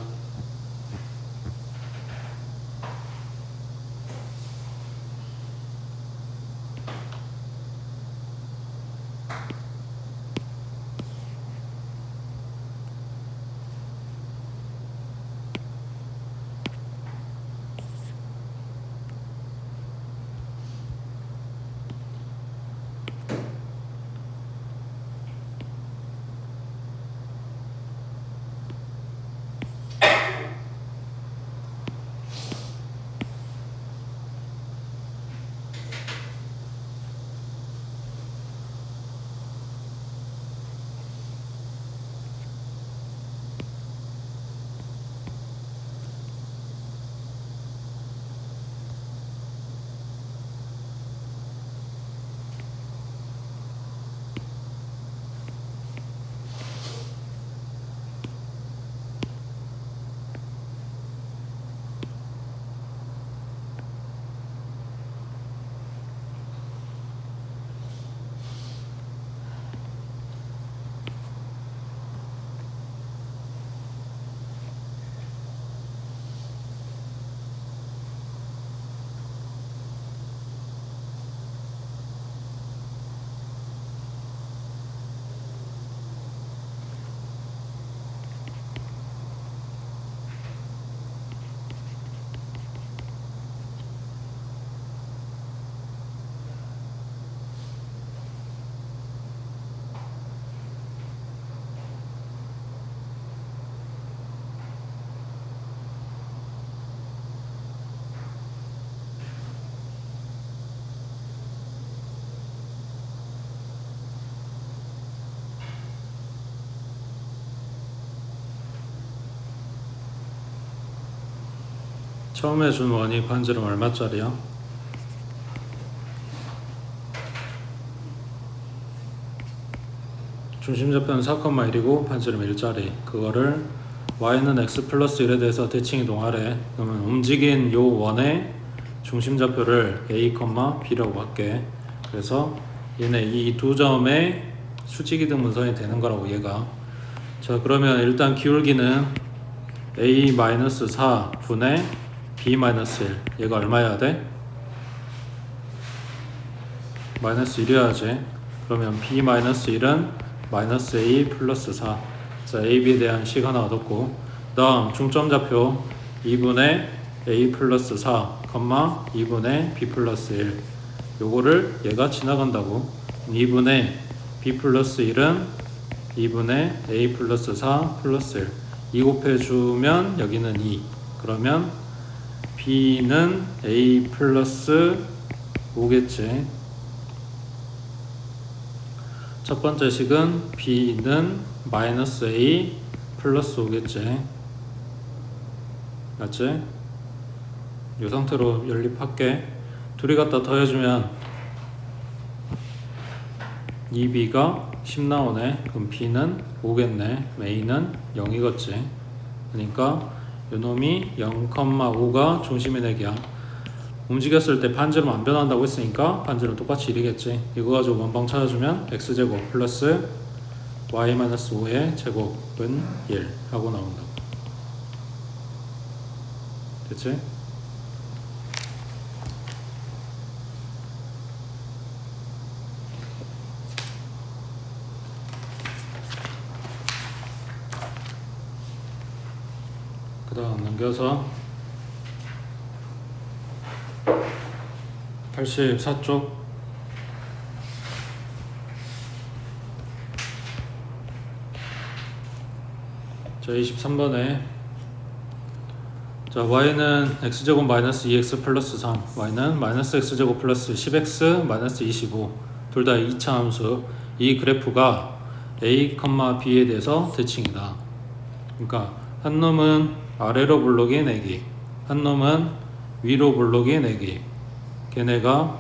Speaker 1: 처음에 준 원이 반지름 얼마짜리야? 중심좌표는 4,1이고 반지름 1짜리. 그거를 y는 x 플러스 1에 대해서 대칭 이동하래. 그러면 움직인 요 원의 중심좌표를 a, b라고 할게. 그래서 얘네 이 두 점의 수직이동 문선이 되는 거라고 얘가. 자, 그러면 일단 기울기는 a-4 분의 b-1. 얘가 얼마여야 돼? 마이너스 1이어야지. 그러면 b-1은 마이너스 a 플러스 4. 자, ab에 대한 식 하나 얻었고, 다음 중점좌표 2분의 a 플러스 4, 2분의 b 플러스 1. 요거를 얘가 지나간다고. 2분의 b 플러스 1은 2분의 a 플러스 4 플러스 1. 2 곱해주면 여기는 2. 그러면 b는 a 플러스 5겠지. 첫 번째 식은 b는 마이너스 a 플러스 5겠지. 맞지? 이 상태로 연립할게. 둘이 갖다 더해주면 2b가 10 나오네. 그럼 b는 5겠네. a는 0이겠지. 그러니까 요놈이 0,5가 중심의 내기야. 움직였을 때 반지름 안 변한다고 했으니까 반지름 똑같이 1이겠지. 이거 가지고 원방 찾아주면 x제곱 플러스 y-5의 제곱은 1 하고 나온다고. 됐지? 그 다음 넘겨서 84쪽. 자, 23번에 자, y는 x제곱 마이너스 2x 플러스 3, y는 마이너스 x제곱 플러스 10x 마이너스 25. 둘 다 2차 함수. 이 그래프가 a, b에 대해서 대칭이다. 그러니까 한 놈은 아래로 볼록이 내기, 한 놈은 위로 볼록이 내기. 걔네가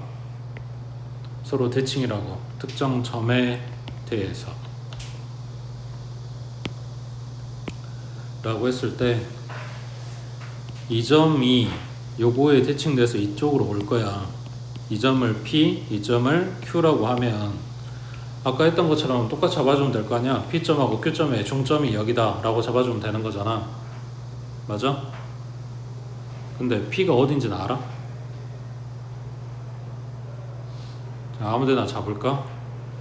Speaker 1: 서로 대칭이라고. 특정 점에 대해서 라고 했을 때 이 점이 요거에 대칭돼서 이쪽으로 올 거야. 이 점을 P, 이 점을 Q라고 하면 아까 했던 것처럼 똑같이 잡아주면 될 거 아니야. P점하고 Q점의 중점이 여기다 라고 잡아주면 되는 거잖아. 맞아? 근데 P가 어딘지는 알아? 자, 아무데나 잡을까?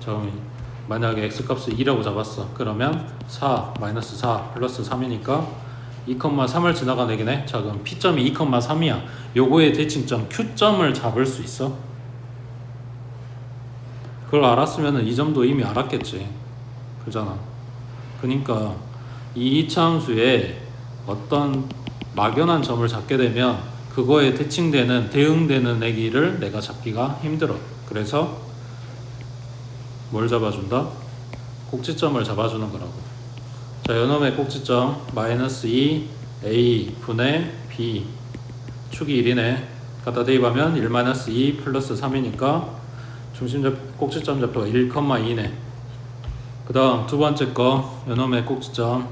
Speaker 1: 자, 그럼 만약에 X값을 2라고 잡았어. 그러면 4, 마이너스 4 플러스 3이니까 2,3을 지나가내기네. 자, 그럼 P점이 2,3이야. 요거의 대칭점 Q점을 잡을 수 있어? 그걸 알았으면 이 점도 이미 알았겠지. 그잖아. 그러니까 이 2차 함수에 어떤 막연한 점을 잡게 되면 그거에 대칭되는, 대응되는 애기를 내가 잡기가 힘들어. 그래서 뭘 잡아준다? 꼭지점을 잡아주는 거라고. 자, 요놈의 꼭지점 마이너스 2 a 분의 b 축이 1이네. 갖다 대입하면 1 마이너스 2 플러스 3이니까 꼭지점 좌표가 1,2네. 그 다음 두 번째 거 요놈의 꼭지점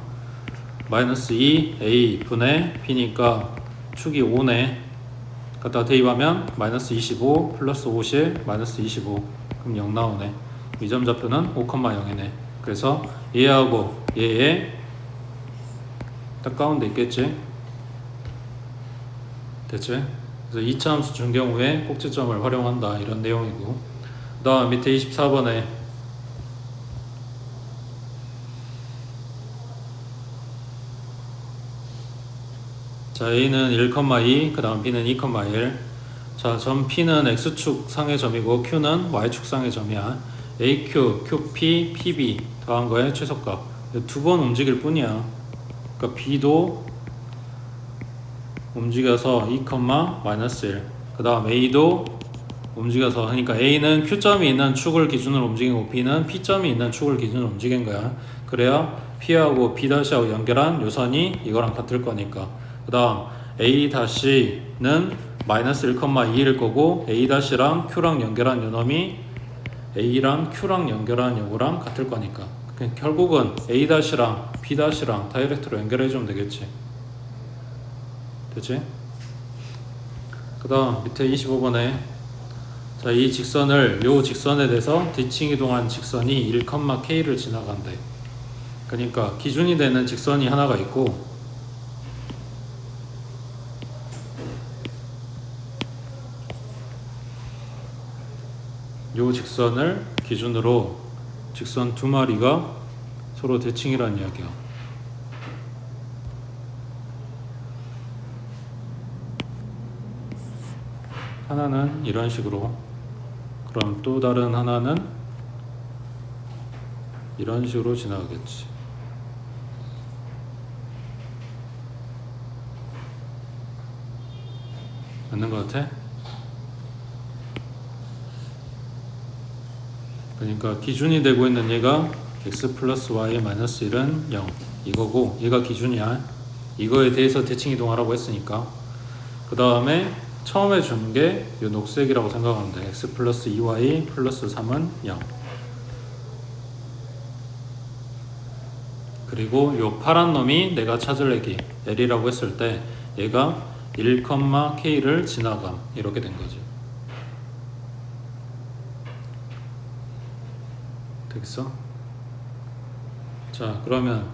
Speaker 1: 마이너스 2 a 분의 b니까 축이 5네. 갖다 대입하면 마이너스 25 플러스 50 마이너스 25. 그럼 0 나오네. 이 점 좌표는 5,0이네. 그래서 얘하고 얘에 딱 가운데 있겠지. 됐지? 그래서 2차 함수 준 경우에 꼭지점을 활용한다 이런 내용이고. 그 다음 밑에 24번에 자, A는 1,2, 그 다음 B는 2,1. 자, 점 P는 X축 상의 점이고 Q는 Y축 상의 점이야. AQ, QP, PB 더한 거의 최소값. 두 번 움직일 뿐이야. 그러니까 B도 움직여서 2, 마이너스 1. 그 다음 A도 움직여서, 그러니까 A는 Q점이 있는 축을 기준으로 움직이고 B는 P점이 있는 축을 기준으로 움직인 거야. 그래야 P하고 B'하고 연결한 요선이 이거랑 같을 거니까. 그 다음 A-는 마이너스 1,2일 거고 A-랑 Q랑 연결한 요놈이 A랑 Q랑 연결한 요거랑 같을 거니까 결국은 A-랑 B-랑 다이렉트로 연결해주면 되겠지. 됐지? 그 다음 밑에 25번에 자, 이 직선을 요 직선에 대해서 뒤칭 이동한 직선이 1,K를 지나간대. 그러니까 기준이 되는 직선이 하나가 있고 요 직선을 기준으로 직선 두 마리가 서로 대칭이라는 이야기야. 하나는 이런 식으로, 그럼 또 다른 하나는 이런 식으로 지나가겠지. 맞는 것 같아? 그러니까 기준이 되고 있는 얘가 x 플러스 y 마이너스 1은 0 이거고, 얘가 기준이야. 이거에 대해서 대칭 이동하라고 했으니까. 그 다음에 처음에 준 게 이 녹색이라고 생각하면 돼. x 플러스 2y 플러스 3은 0. 그리고 요 파란 놈이 내가 찾을 애기 L이라고 했을 때 얘가 1,K를 지나감 이렇게 된 거지. 되겠어? 자, 그러면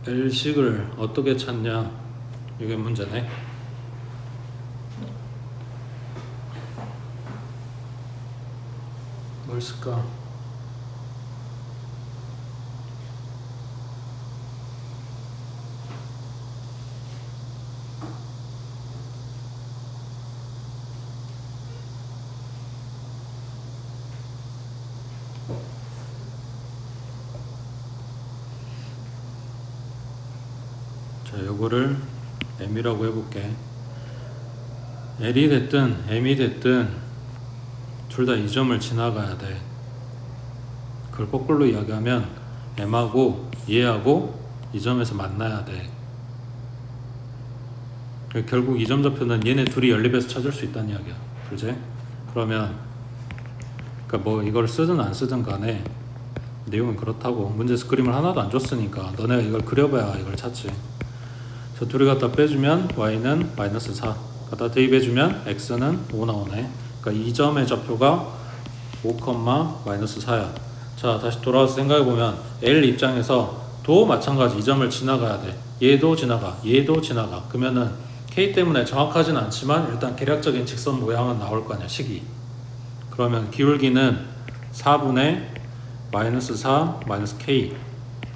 Speaker 1: L식을 어떻게 찾냐? 이게 문제네. 뭘 쓸까? 자, 요거를 M이라고 해볼게. L이 됐든 M이 됐든 둘 다 이 점을 지나가야 돼. 그걸 거꾸로 이야기하면 M하고 얘하고 이 점에서 만나야 돼. 결국 이 점 좌표는 얘네 둘이 연립해서 찾을 수 있다는 이야기야. 그렇지? 그러면 그러니까 뭐 이걸 쓰든 안 쓰든 간에 내용은 그렇다고. 문제에서 그림을 하나도 안 줬으니까 너네가 이걸 그려봐야 이걸 찾지. 저 둘이 갖다 빼주면 y는 마이너스 4 갖다 대입해주면 x는 5 나오네. 그러니까 이 점의 좌표가 5, 마이너스 4야. 자, 다시 돌아와서 생각해보면 L 입장에서 도 마찬가지 이 점을 지나가야 돼. 얘도 지나가, 얘도 지나가. 그러면은 K 때문에 정확하진 않지만 일단 계략적인 직선 모양은 나올 거 아니야, 식이. 그러면 기울기는 4분의 마이너스 4 마이너스 K.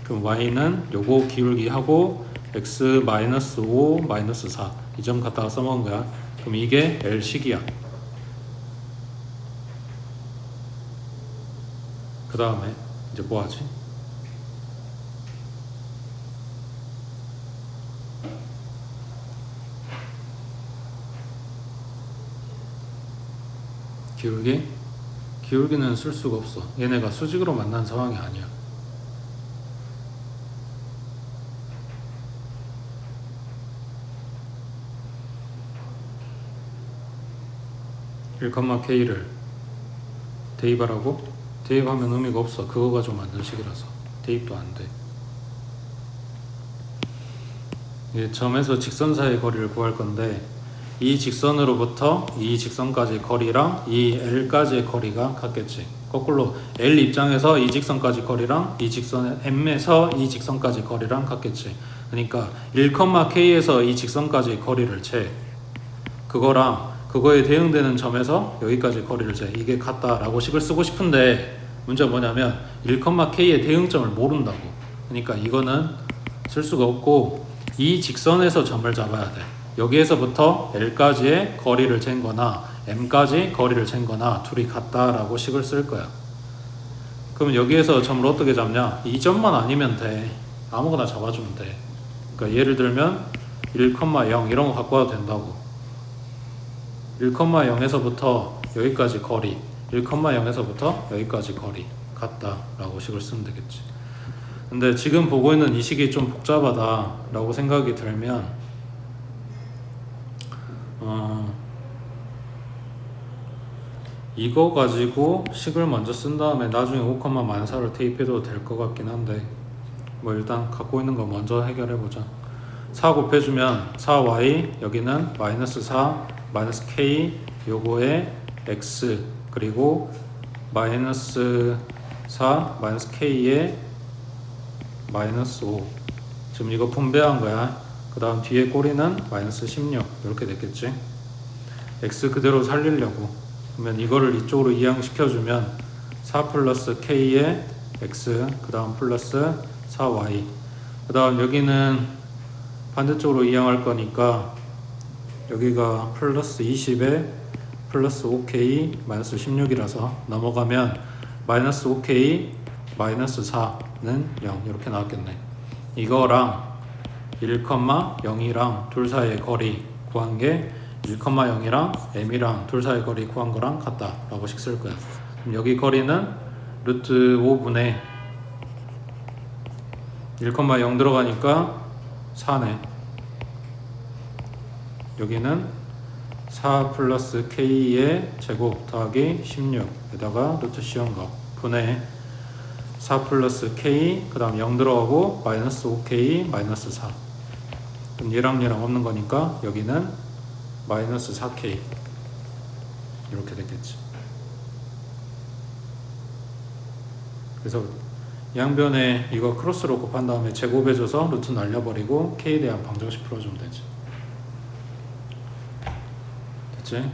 Speaker 1: 그럼 y는 요거 기울기하고 x 마이너스 5 마이너스 4 이 점 갖다가 써먹은 거야. 그럼 이게 L식이야. 그 다음에 이제 뭐 하지? 기울기는 쓸 수가 없어. 얘네가 수직으로 만난 상황이 아니야. K를 대입하라고? 대입하면 의미가 없어. 그거 가지고 만든 식이라서 대입도 안 돼. 이 점에서 직선 사이의 거리를 구할 건데 이 직선으로부터 이 직선까지의 거리랑 이 L까지의 거리가 같겠지. 거꾸로 L 입장에서 이 직선까지 거리랑 이 직선 M에서 이 직선까지 거리랑 같겠지. 그러니까 1,K에서 이 직선까지의 거리를 재. 그거랑 그거에 대응되는 점에서 여기까지 거리를 재. 이게 같다라고 식을 쓰고 싶은데 문제가 뭐냐면 1,K의 대응점을 모른다고. 그러니까 이거는 쓸 수가 없고 이 직선에서 점을 잡아야 돼. 여기에서부터 L까지의 거리를 잰 거나 M까지 거리를 잰 거나 둘이 같다라고 식을 쓸 거야. 그럼 여기에서 점을 어떻게 잡냐? 이 점만 아니면 돼. 아무거나 잡아주면 돼. 그러니까 예를 들면 1,0 이런 거 갖고 와도 된다고. 1,0에서부터 여기까지 거리 1,0에서부터 여기까지 거리 같다라고 식을 쓰면 되겠지. 근데 지금 보고 있는 이 식이 좀 복잡하다라고 생각이 들면 이거 가지고 식을 먼저 쓴 다음에 나중에 5,-4를 대입해도 될 것 같긴 한데 뭐 일단 갖고 있는 거 먼저 해결해 보자. 4 곱해주면 4y, 여기는 마이너스 4 마이너스 k, 요거에 x, 그리고 마이너스 4 마이너스 k에 마이너스 5. 지금 이거 분배한 거야. 그 다음 뒤에 꼬리는 마이너스 16 이렇게 됐겠지. x 그대로 살리려고 그러면 이거를 이쪽으로 이항시켜주면 4 플러스 k에 x, 그 다음 플러스 4y, 그 다음 여기는 반대쪽으로 이항할 거니까 여기가 플러스 20에 플러스 5k 마이너스 16이라서 넘어가면 마이너스 5k 마이너스 4는 0 이렇게 나왔겠네. 이거랑 1,0이랑 둘 사이의 거리 구한 게 1,0이랑 m이랑 둘 사이의 거리 구한 거랑 같다 라고 식 쓸 거야. 그럼 여기 거리는 루트 5분의 1,0 들어가니까 4네. 여기는 4 플러스 k의 제곱 더하기 16에다가 루트 씌운 거 분의 4 플러스 k, 그 다음 0 들어가고 마이너스 5k 마이너스 4. 그럼 얘랑 얘랑 없는 거니까 여기는 마이너스 4k 이렇게 됐겠지. 그래서 양변에 이거 크로스로 곱한 다음에 제곱해줘서 루트 날려버리고 k에 대한 방정식 풀어주면 되지. 됐지?